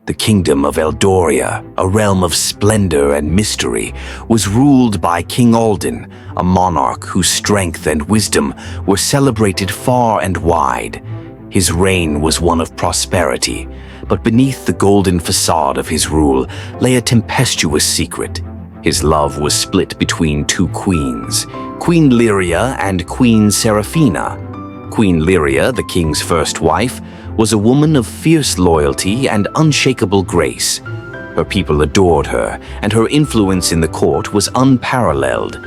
The kingdom of Eldoria, a realm of splendor and mystery, was ruled by King Alden, a monarch whose strength and wisdom were celebrated far and wide. His reign was one of prosperity, but beneath the golden facade of his rule lay a tempestuous secret. His love was split between two queens, Queen Lyria and Queen Seraphina. Queen Lyria, the king's first wife, was a woman of fierce loyalty and unshakable grace. Her people adored her, and her influence in the court was unparalleled.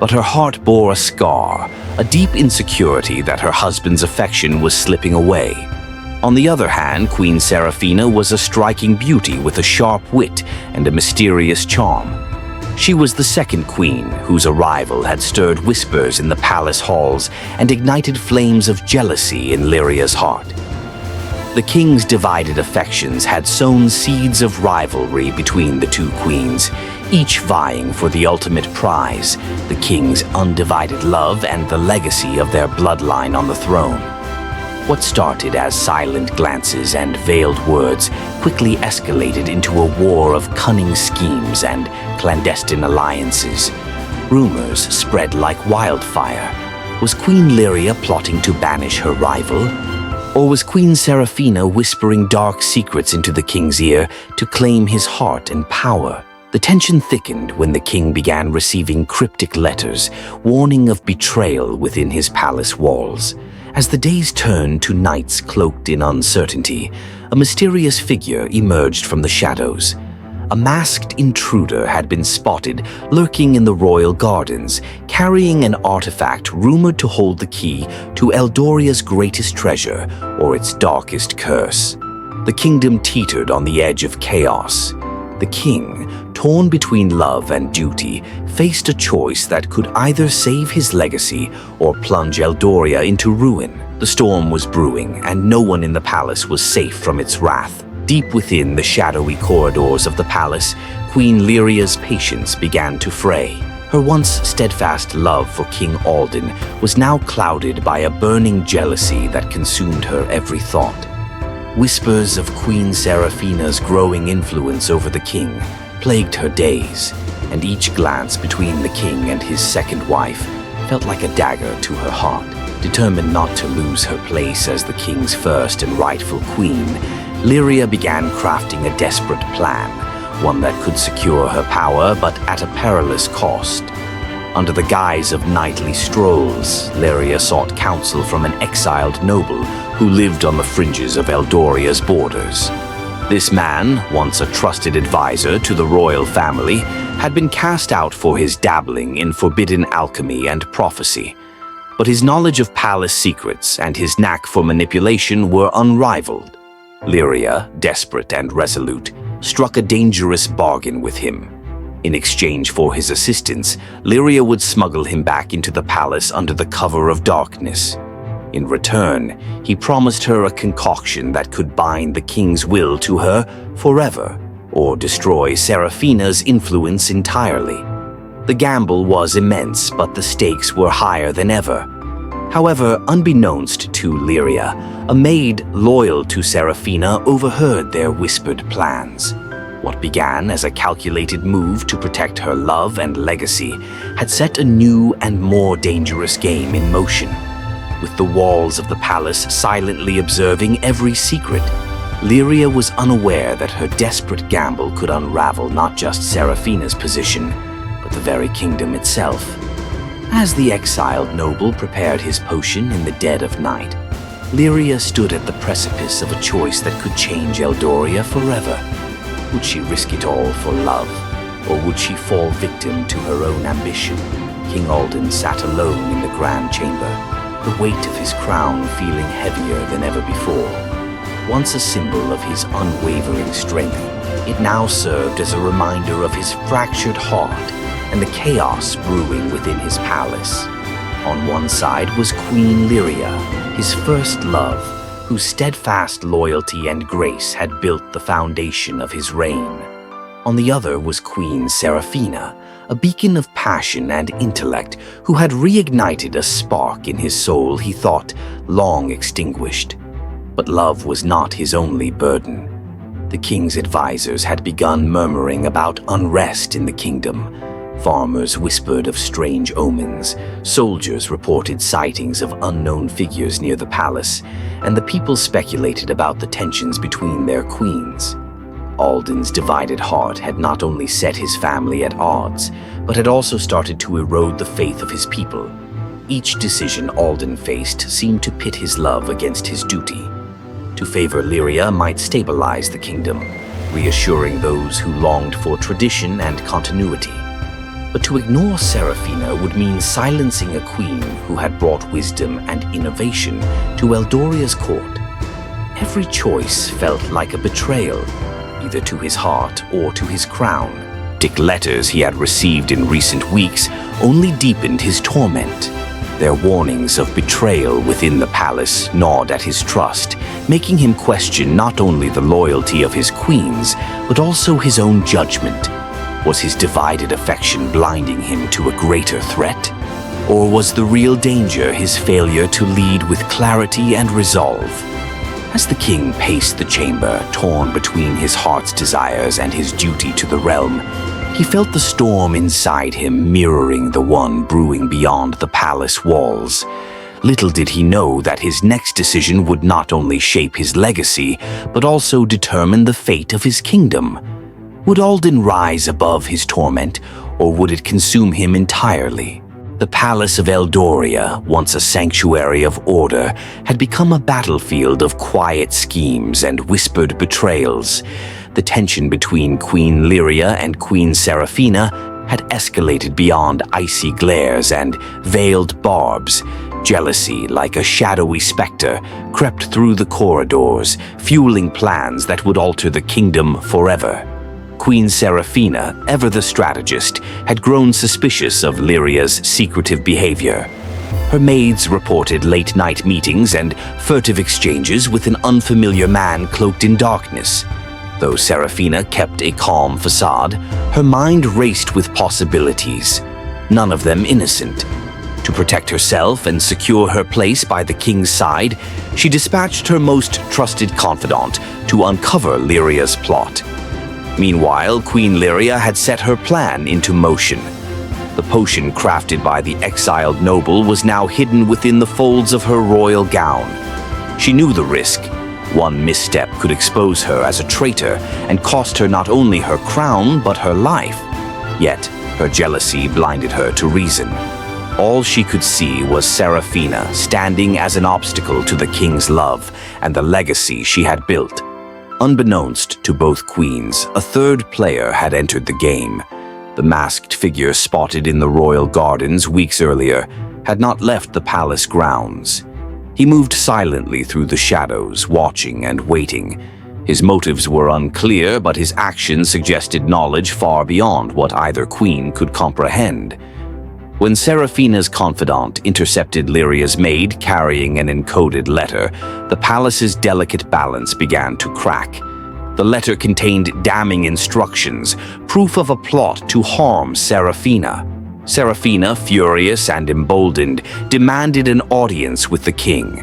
But her heart bore a scar, a deep insecurity that her husband's affection was slipping away. On the other hand, Queen Seraphina was a striking beauty with a sharp wit and a mysterious charm. She was the second queen, whose arrival had stirred whispers in the palace halls and ignited flames of jealousy in Lyria's heart. The king's divided affections had sown seeds of rivalry between the two queens, each vying for the ultimate prize, the king's undivided love and the legacy of their bloodline on the throne. What started as silent glances and veiled words quickly escalated into a war of cunning schemes and clandestine alliances. Rumors spread like wildfire. Was Queen Lyria plotting to banish her rival? Or was Queen Seraphina whispering dark secrets into the king's ear to claim his heart and power? The tension thickened when the king began receiving cryptic letters, warning of betrayal within his palace walls. As the days turned to nights cloaked in uncertainty, a mysterious figure emerged from the shadows. A masked intruder had been spotted lurking in the royal gardens, carrying an artifact rumored to hold the key to Eldoria's greatest treasure or its darkest curse. The kingdom teetered on the edge of chaos. The king, torn between love and duty, faced a choice that could either save his legacy or plunge Eldoria into ruin. The storm was brewing, and no one in the palace was safe from its wrath. Deep within the shadowy corridors of the palace, Queen Lyria's patience began to fray. Her once steadfast love for King Alden was now clouded by a burning jealousy that consumed her every thought. Whispers of Queen Seraphina's growing influence over the king plagued her days, and each glance between the king and his second wife felt like a dagger to her heart. Determined not to lose her place as the king's first and rightful queen, Lyria began crafting a desperate plan, one that could secure her power but at a perilous cost. Under the guise of nightly strolls, Lyria sought counsel from an exiled noble who lived on the fringes of Eldoria's borders. This man, once a trusted advisor to the royal family, had been cast out for his dabbling in forbidden alchemy and prophecy. But his knowledge of palace secrets and his knack for manipulation were unrivaled. Lyria, desperate and resolute, struck a dangerous bargain with him. In exchange for his assistance, Lyria would smuggle him back into the palace under the cover of darkness. In return, he promised her a concoction that could bind the king's will to her forever, or destroy Seraphina's influence entirely. The gamble was immense, but the stakes were higher than ever. However, unbeknownst to Lyria, a maid loyal to Seraphina overheard their whispered plans. What began as a calculated move to protect her love and legacy had set a new and more dangerous game in motion. With the walls of the palace silently observing every secret, Lyria was unaware that her desperate gamble could unravel not just Seraphina's position, but the very kingdom itself. As the exiled noble prepared his potion in the dead of night, Lyria stood at the precipice of a choice that could change Eldoria forever. Would she risk it all for love, or would she fall victim to her own ambition? King Alden sat alone in the grand chamber, the weight of his crown feeling heavier than ever before. Once a symbol of his unwavering strength, it now served as a reminder of his fractured heart and the chaos brewing within his palace. On one side was Queen Lyria, his first love, whose steadfast loyalty and grace had built the foundation of his reign. On the other was Queen Seraphina, a beacon of passion and intellect who had reignited a spark in his soul he thought long extinguished. But love was not his only burden. The king's advisors had begun murmuring about unrest in the kingdom. Farmers whispered of strange omens, soldiers reported sightings of unknown figures near the palace, and the people speculated about the tensions between their queens. Alden's divided heart had not only set his family at odds, but had also started to erode the faith of his people. Each decision Alden faced seemed to pit his love against his duty. To favor Lyria might stabilize the kingdom, reassuring those who longed for tradition and continuity. But to ignore Seraphina would mean silencing a queen who had brought wisdom and innovation to Eldoria's court. Every choice felt like a betrayal, either to his heart or to his crown. Letters he had received in recent weeks only deepened his torment. Their warnings of betrayal within the palace gnawed at his trust, making him question not only the loyalty of his queens, but also his own judgment. Was his divided affection blinding him to a greater threat? Or was the real danger his failure to lead with clarity and resolve? As the king paced the chamber, torn between his heart's desires and his duty to the realm, he felt the storm inside him mirroring the one brewing beyond the palace walls. Little did he know that his next decision would not only shape his legacy, but also determine the fate of his kingdom. Would Alden rise above his torment, or would it consume him entirely? The palace of Eldoria, once a sanctuary of order, had become a battlefield of quiet schemes and whispered betrayals. The tension between Queen Lyria and Queen Seraphina had escalated beyond icy glares and veiled barbs. Jealousy, like a shadowy specter, crept through the corridors, fueling plans that would alter the kingdom forever. Queen Seraphina, ever the strategist, had grown suspicious of Lyria's secretive behavior. Her maids reported late-night meetings and furtive exchanges with an unfamiliar man cloaked in darkness. Though Seraphina kept a calm facade, her mind raced with possibilities, none of them innocent. To protect herself and secure her place by the king's side, she dispatched her most trusted confidant to uncover Lyria's plot. Meanwhile, Queen Lyria had set her plan into motion. The potion crafted by the exiled noble was now hidden within the folds of her royal gown. She knew the risk. One misstep could expose her as a traitor and cost her not only her crown but her life. Yet, her jealousy blinded her to reason. All she could see was Seraphina standing as an obstacle to the king's love and the legacy she had built. Unbeknownst to both queens, a third player had entered the game. The masked figure spotted in the royal gardens weeks earlier had not left the palace grounds. He moved silently through the shadows, watching and waiting. His motives were unclear, but his actions suggested knowledge far beyond what either queen could comprehend. When Seraphina's confidant intercepted Lyria's maid carrying an encoded letter, the palace's delicate balance began to crack. The letter contained damning instructions, proof of a plot to harm Seraphina. Seraphina, furious and emboldened, demanded an audience with the king.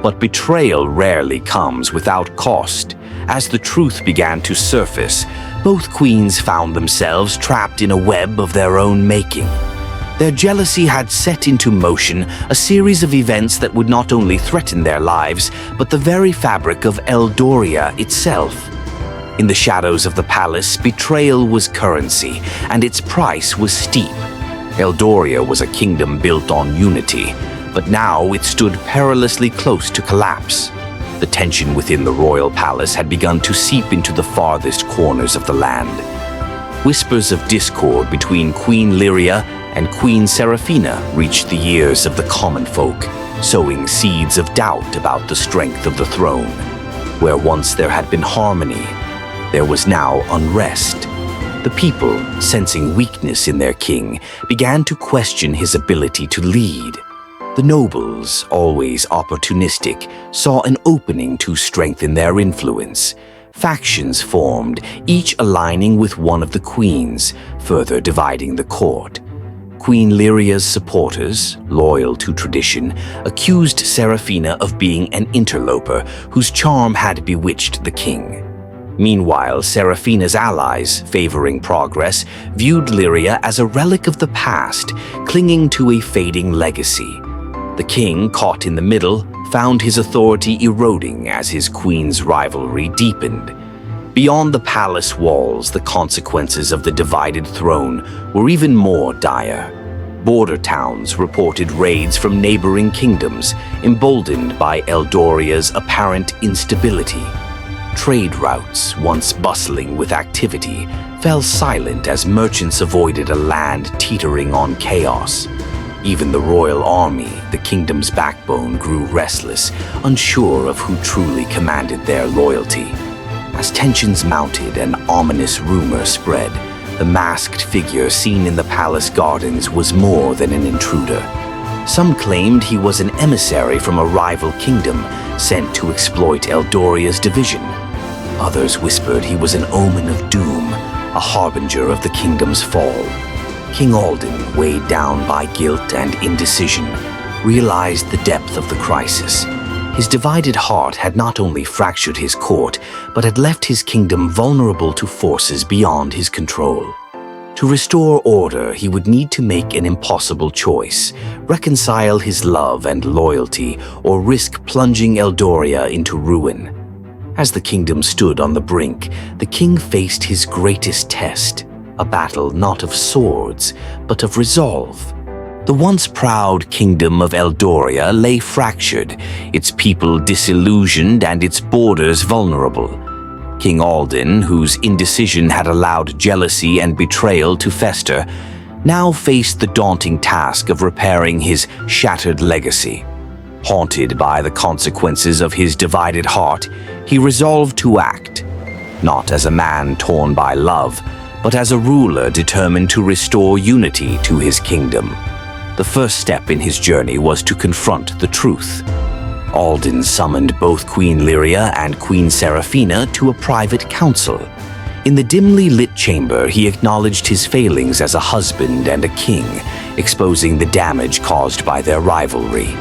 But betrayal rarely comes without cost. As the truth began to surface, both queens found themselves trapped in a web of their own making. Their jealousy had set into motion a series of events that would not only threaten their lives, but the very fabric of Eldoria itself. In the shadows of the palace, betrayal was currency, and its price was steep. Eldoria was a kingdom built on unity, but now it stood perilously close to collapse. The tension within the royal palace had begun to seep into the farthest corners of the land. Whispers of discord between Queen Lyria and Queen Seraphina reached the ears of the common folk, sowing seeds of doubt about the strength of the throne. Where once there had been harmony, there was now unrest. The people, sensing weakness in their king, began to question his ability to lead. The nobles, always opportunistic, saw an opening to strengthen their influence. Factions formed, each aligning with one of the queens, further dividing the court. Queen Lyria's supporters, loyal to tradition, accused Seraphina of being an interloper whose charm had bewitched the king. Meanwhile, Seraphina's allies, favoring progress, viewed Lyria as a relic of the past, clinging to a fading legacy. The king, caught in the middle, found his authority eroding as his queen's rivalry deepened. Beyond the palace walls, the consequences of the divided throne were even more dire. Border towns reported raids from neighboring kingdoms, emboldened by Eldoria's apparent instability. Trade routes, once bustling with activity, fell silent as merchants avoided a land teetering on chaos. Even the royal army, the kingdom's backbone, grew restless, unsure of who truly commanded their loyalty. As tensions mounted, an ominous rumor spread. The masked figure seen in the palace gardens was more than an intruder. Some claimed he was an emissary from a rival kingdom, sent to exploit Eldoria's division. Others whispered he was an omen of doom, a harbinger of the kingdom's fall. King Alden, weighed down by guilt and indecision, realized the depth of the crisis. His divided heart had not only fractured his court, but had left his kingdom vulnerable to forces beyond his control. To restore order, he would need to make an impossible choice: reconcile his love and loyalty, or risk plunging Eldoria into ruin. As the kingdom stood on the brink, the king faced his greatest test, a battle not of swords, but of resolve. The once proud kingdom of Eldoria lay fractured, its people disillusioned and its borders vulnerable. King Alden, whose indecision had allowed jealousy and betrayal to fester, now faced the daunting task of repairing his shattered legacy. Haunted by the consequences of his divided heart, he resolved to act, not as a man torn by love, but as a ruler determined to restore unity to his kingdom. The first step in his journey was to confront the truth. Alden summoned both Queen Lyria and Queen Seraphina to a private council. In the dimly lit chamber, he acknowledged his failings as a husband and a king, exposing the damage caused by their rivalry.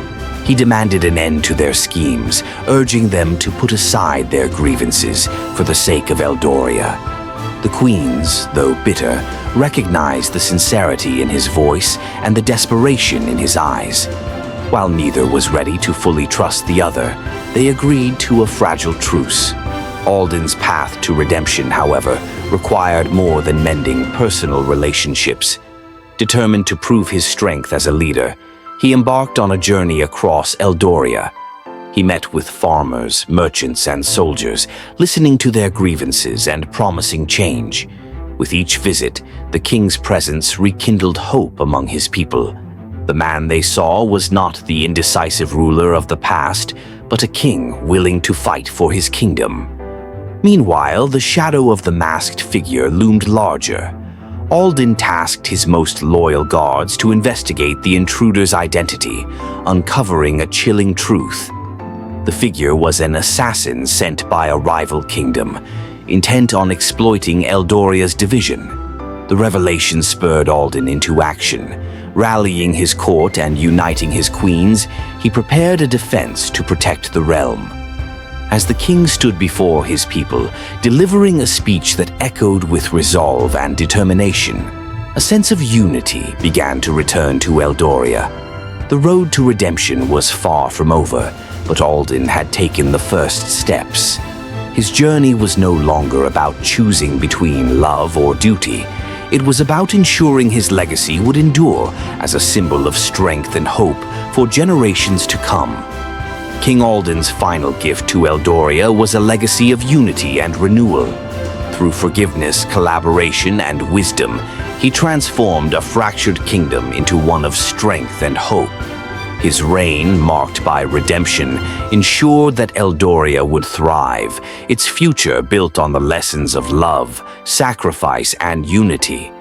He demanded an end to their schemes, urging them to put aside their grievances for the sake of Eldoria. The queens, though bitter, recognized the sincerity in his voice and the desperation in his eyes. While neither was ready to fully trust the other, they agreed to a fragile truce. Alden's path to redemption, however, required more than mending personal relationships. Determined to prove his strength as a leader, he embarked on a journey across Eldoria. He met with farmers, merchants, and soldiers, listening to their grievances and promising change. With each visit, the king's presence rekindled hope among his people. The man they saw was not the indecisive ruler of the past, but a king willing to fight for his kingdom. Meanwhile, the shadow of the masked figure loomed larger. Alden tasked his most loyal guards to investigate the intruder's identity, uncovering a chilling truth. The figure was an assassin sent by a rival kingdom, intent on exploiting Eldoria's division. The revelation spurred Alden into action. Rallying his court and uniting his queens, he prepared a defense to protect the realm. As the king stood before his people, delivering a speech that echoed with resolve and determination, a sense of unity began to return to Eldoria. The road to redemption was far from over, but Alden had taken the first steps. His journey was no longer about choosing between love or duty. It was about ensuring his legacy would endure as a symbol of strength and hope for generations to come. King Alden's final gift to Eldoria was a legacy of unity and renewal. Through forgiveness, collaboration, and wisdom, he transformed a fractured kingdom into one of strength and hope. His reign, marked by redemption, ensured that Eldoria would thrive, its future built on the lessons of love, sacrifice, and unity.